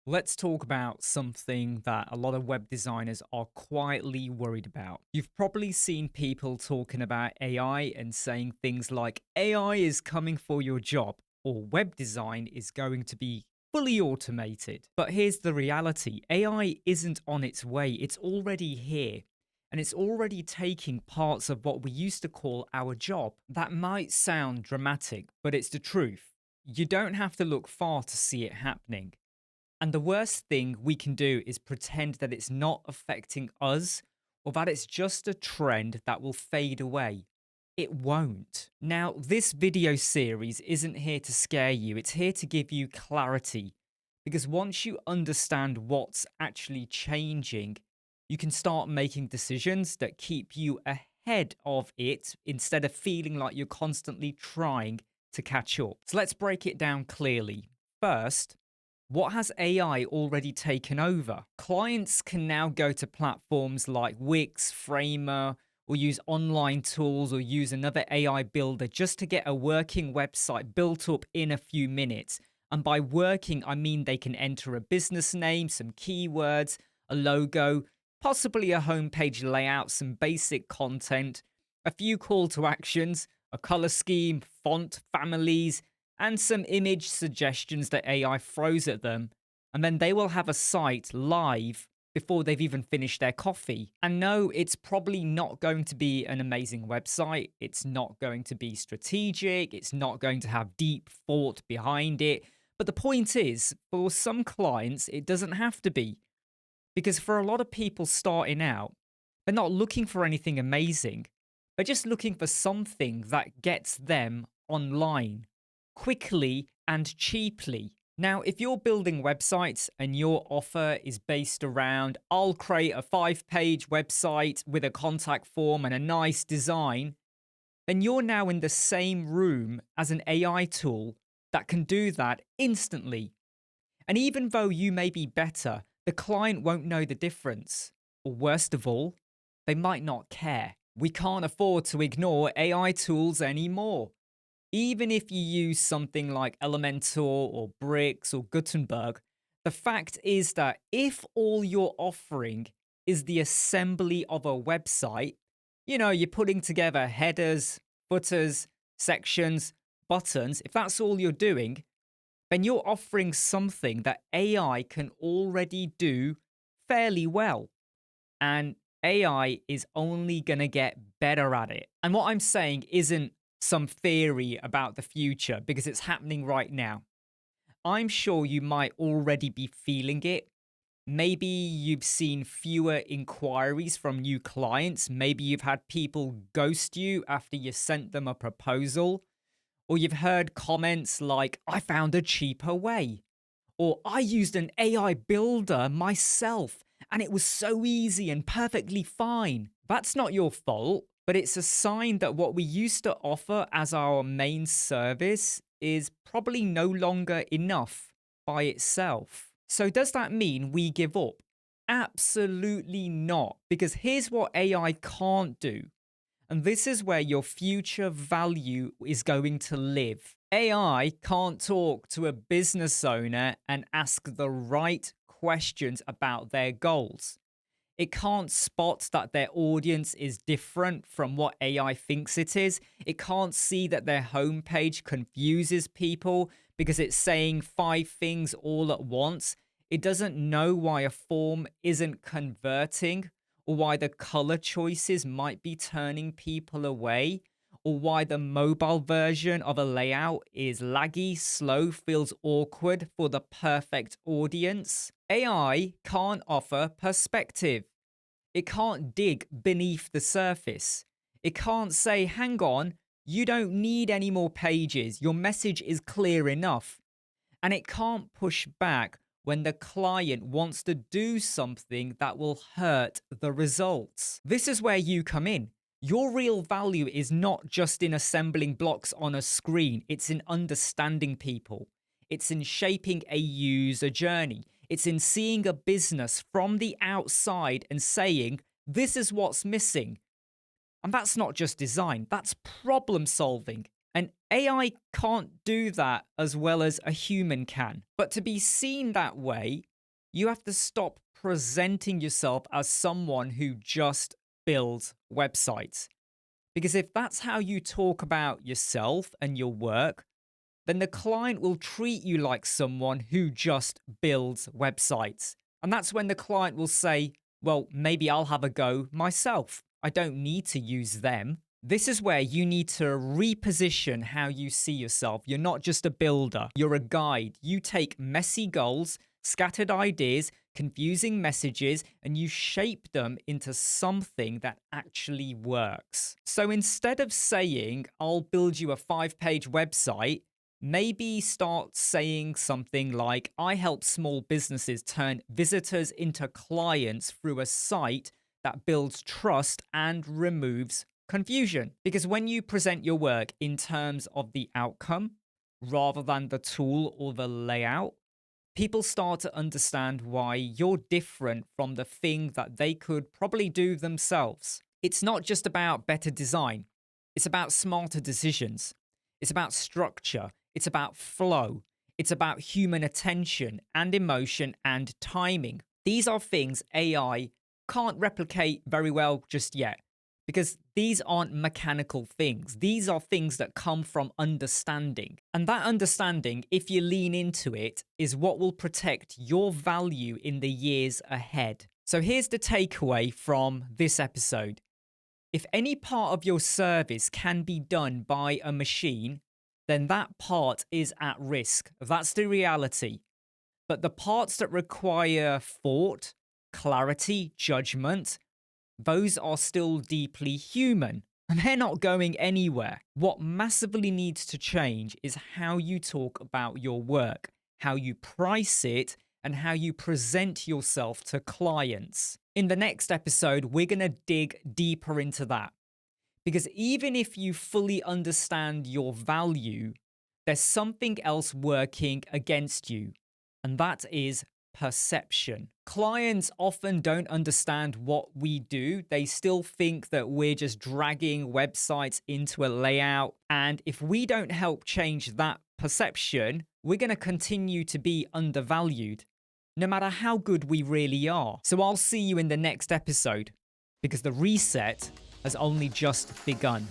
Let's talk about something that a lot of web designers are quietly worried about. You've probably seen people talking about AI and saying things like AI is coming for your job or web design is going to be fully automated. But here's the reality: AI isn't on its way, it's already here. And it's already taking parts of what we used to call our job. That might sound dramatic, but it's the truth. You don't have to look far to see it happening. And the worst thing we can do is pretend that it's not affecting us or that it's just a trend that will fade away. It won't. Now, this video series isn't here to scare you, it's here to give you clarity. Because once you understand what's actually changing, you can start making decisions that keep you ahead of it instead of feeling like you're constantly trying to catch up. So let's break it down clearly. First, what has AI already taken over? Clients can now go to platforms like Wix, Framer, or use online tools or use another AI builder just to get a working website built up in a few minutes. And by working, I mean they can enter a business name, some keywords, a logo, possibly a homepage layout, some basic content, a few call to actions, a color scheme, font, families, and some image suggestions that AI throws at them. And then they will have a site live before they've even finished their coffee. And no, it's probably not going to be an amazing website. It's not going to be strategic. It's not going to have deep thought behind it. But the point is, for some clients, it doesn't have to be. Because for a lot of people starting out, they're not looking for anything amazing. They're just looking for something that gets them online quickly and cheaply. Now, if you're building websites and your offer is based around, I'll create a 5-page website with a contact form and a nice design, then you're now in the same room as an AI tool that can do that instantly. And even though you may be better, the client won't know the difference. Or worst of all, they might not care. We can't afford to ignore AI tools anymore. Even if you use something like Elementor or Bricks or Gutenberg, the fact is that if all you're offering is the assembly of a website, you're putting together headers, footers, sections, buttons, if that's all you're doing, then you're offering something that AI can already do fairly well. And AI is only going to get better at it. And what I'm saying isn't some theory about the future because it's happening right now. I'm sure you might already be feeling it. Maybe you've seen fewer inquiries from new clients. Maybe you've had people ghost you after you sent them a proposal. Or you've heard comments like, I found a cheaper way. Or I used an AI builder myself and it was so easy and perfectly fine. That's not your fault, but it's a sign that what we used to offer as our main service is probably no longer enough by itself. So does that mean we give up? Absolutely not, because here's what AI can't do. And this is where your future value is going to live. AI can't talk to a business owner and ask the right questions about their goals. It can't spot that their audience is different from what AI thinks it is. It can't see that their homepage confuses people because it's saying 5 things all at once. It doesn't know why a form isn't converting, or why the color choices might be turning people away, or why the mobile version of a layout is laggy, slow, feels awkward for the perfect audience. AI can't offer perspective. It can't dig beneath the surface. It can't say, hang on, you don't need any more pages. Your message is clear enough. And it can't push back when the client wants to do something that will hurt the results. This is where you come in. Your real value is not just in assembling blocks on a screen, it's in understanding people. It's in shaping a user journey. It's in seeing a business from the outside and saying, this is what's missing. And that's not just design, that's problem solving. And AI can't do that as well as a human can. But to be seen that way, You have to stop presenting yourself as someone who just builds websites. Because if that's how you talk about yourself and your work, then the client will treat you like someone who just builds websites. And that's when the client will say, well, maybe I'll have a go myself. I don't need to use them. This is where you need to reposition how you see yourself. You're not just a builder, you're a guide. You take messy goals, scattered ideas, confusing messages, and you shape them into something that actually works. So instead of saying, I'll build you a 5-page website, maybe start saying something like, I help small businesses turn visitors into clients through a site that builds trust and removes confusion. Because when you present your work in terms of the outcome rather than the tool or the layout, people start to understand why you're different from the thing that they could probably do themselves. It's not just about better design, it's about smarter decisions, it's about structure, it's about flow, it's about human attention and emotion and timing. These are things AI can't replicate very well just yet, because these aren't mechanical things. These are things that come from understanding. And that understanding, if you lean into it, is what will protect your value in the years ahead. So here's the takeaway from this episode. If any part of your service can be done by a machine, then that part is at risk. That's the reality. But the parts that require thought, clarity, judgment, those are still deeply human, and they're not going anywhere. What massively needs to change is how you talk about your work, how you price it, and how you present yourself to clients. In the next episode, we're going to dig deeper into that. Because even if you fully understand your value, there's something else working against you, and that is perception. Clients often don't understand what we do. They still think that we're just dragging websites into a layout. And if we don't help change that perception, we're going to continue to be undervalued, no matter how good we really are. So I'll see you in the next episode, because the reset has only just begun.